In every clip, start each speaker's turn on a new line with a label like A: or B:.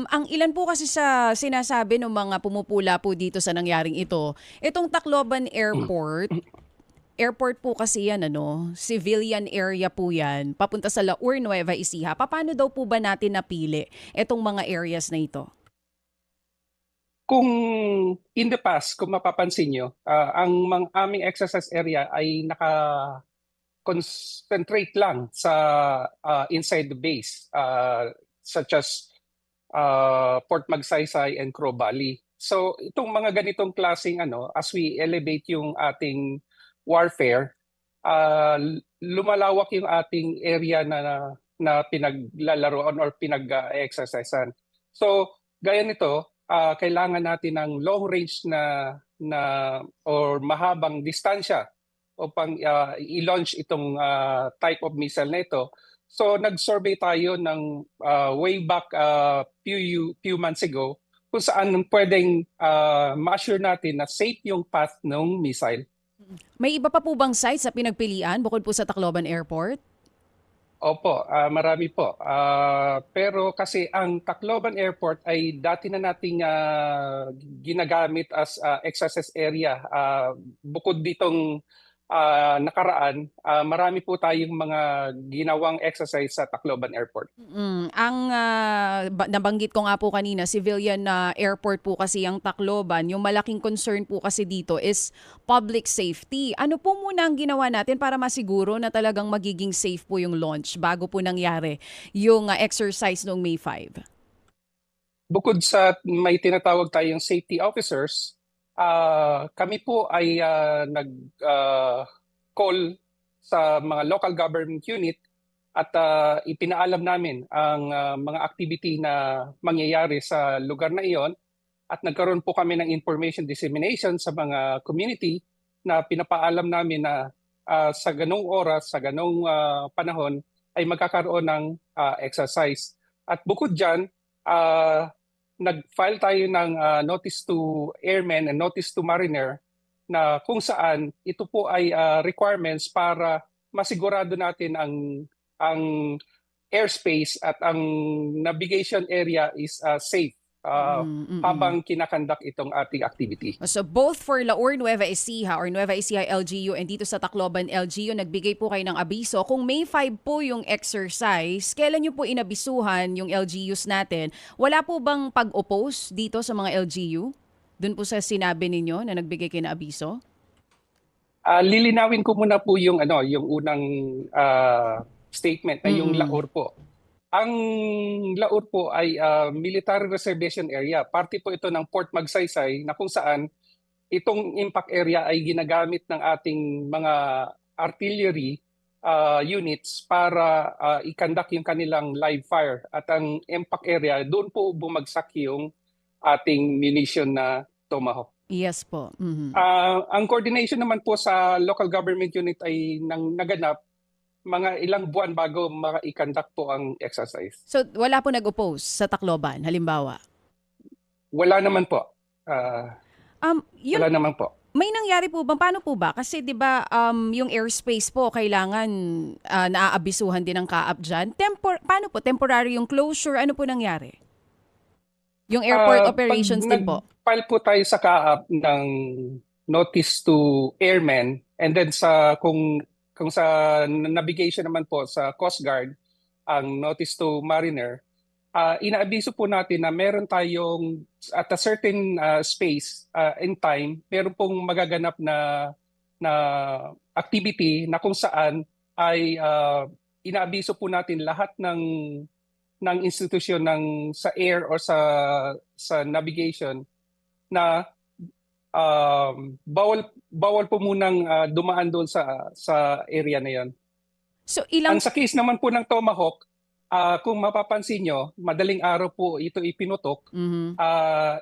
A: Ang ilan po kasi sa sinasabi ng mga pumupula po dito sa nangyaring ito, itong Tacloban Airport, airport po kasi yan, ano, civilian area po yan, papunta sa La Nueva Ecija. Paano daw po ba natin napili itong mga areas na ito?
B: Kung in the past, kung mapapansin nyo, ang aming exercise area ay naka-concentrate lang sa inside the base, such as Port Magsaysay and Crow Valley. So itong mga ganitong klaseng as we elevate yung ating warfare, lumalawak yung ating area na pinaglalaroan or pinag-exercisean. So gaya nito, kailangan natin ng long range na or mahabang distansya upang i-launch itong type of missile na ito. So nag-survey tayo ng way back few months ago kung saan pwedeng ma-assure natin na safe yung path ng missile.
A: May iba pa po bang sites sa pinagpilian bukod po sa Tacloban Airport?
B: Opo, marami po. Pero kasi ang Tacloban Airport ay dati na nating ginagamit as exercise area. Bukod ditong nakaraan, marami po tayong mga ginawang exercise sa Tacloban Airport.
A: Ang nabanggit ko nga po kanina, civilian na airport po kasi ang Tacloban. Yung malaking concern po kasi dito is public safety. Ano po muna ang ginawa natin para masiguro na talagang magiging safe po yung launch bago po nangyari yung exercise noong May 5?
B: Bukod sa may tinatawag tayong safety officers, kami po ay nag-call sa mga local government unit at ipinaalam namin ang mga activity na mangyayari sa lugar na iyon at nagkaroon po kami ng information dissemination sa mga community na pinapaalam namin na sa ganong oras, sa ganong panahon ay magkakaroon ng exercise. At bukod dyan, nag-file tayo ng notice to airmen and notice to mariner na kung saan ito po ay requirements para masigurado natin ang airspace at ang navigation area is safe habang kinakandak itong ating activity.
A: So both for La Nueva Ecija or Nueva Ecija LGU and dito sa Tacloban LGU, nagbigay po kayo ng abiso. Kung May 5 po yung exercise, kailan nyo po inabisuhan yung LGUs natin? Wala po bang pag-oppose dito sa mga LGU? Doon po sa sinabi ninyo na nagbigay kayo ng abiso?
B: Lilinawin ko muna po yung unang statement na yung Laor po. Ang Laor po ay military reservation area. Parte po ito ng Port Magsaysay na kung saan itong impact area ay ginagamit ng ating mga artillery units para i-conduct yung kanilang live fire. At ang impact area, doon po bumagsak yung ating munition na Tomahawk.
A: Yes po.
B: Ang coordination naman po sa local government unit ay naganap mga ilang buwan bago i-conduct po ang exercise.
A: So wala po nag-oppose sa Tacloban, halimbawa?
B: Wala naman po. Wala naman po.
A: May nangyari po ba? Paano po ba? Kasi 'di ba yung airspace po kailangan naaabisuhan din ng kaap diyan. Paano po temporary yung closure? Ano po nangyari? Yung airport operations din po.
B: Nag-file po tayo sa kaap ng notice to airmen and then kung sa navigation naman po sa Coast Guard, ang notice to mariner, inaabiso po natin na meron tayong at a certain space and time, meron pong magaganap na activity na kung saan ay inaabiso po natin lahat ng institusyon sa air or sa navigation na bawal po munang dumaan doon sa area na 'yon.
A: So
B: Ang sa case naman po ng Tomahawk, kung mapapansin nyo, madaling araw po ito ipinutok.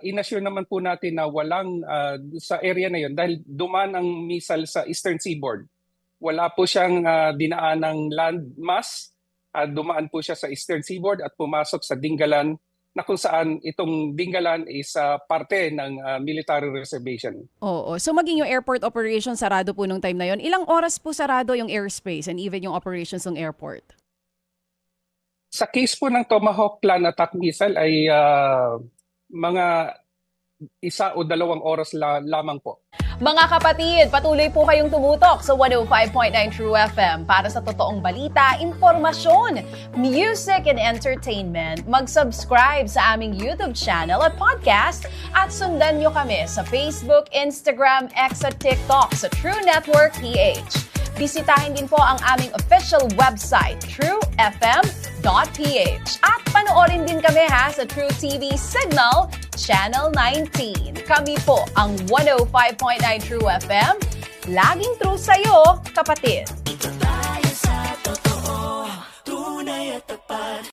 B: Inassure naman po natin na walang sa area na 'yon dahil dumaan ang missile sa eastern seaboard. Wala po siyang dinaan ng land mass. Dumaan po siya sa eastern seaboard at pumasok sa Dingalan na kung saan itong Dingalan is parte ng military reservation.
A: Oo. So maging yung airport operation sarado po nung time na yon. Ilang oras po sarado yung airspace and even yung operations ng airport?
B: Sa case po ng Tomahawk Clan attack missile ay mga 1 o 2 oras lamang po.
A: Mga kapatid, patuloy po kayong tumutok sa 105.9 True FM para sa totoong balita, impormasyon, music, and entertainment. Mag-subscribe sa aming YouTube channel at podcast at sundan nyo kami sa Facebook, Instagram, X at TikTok sa True Network PH. Bisitahin din po ang aming official website, truefm.ph. At panoorin din kami sa True TV Signal, Channel 19. Kami po ang 105.9 True FM. Laging true sa'yo, kapatid.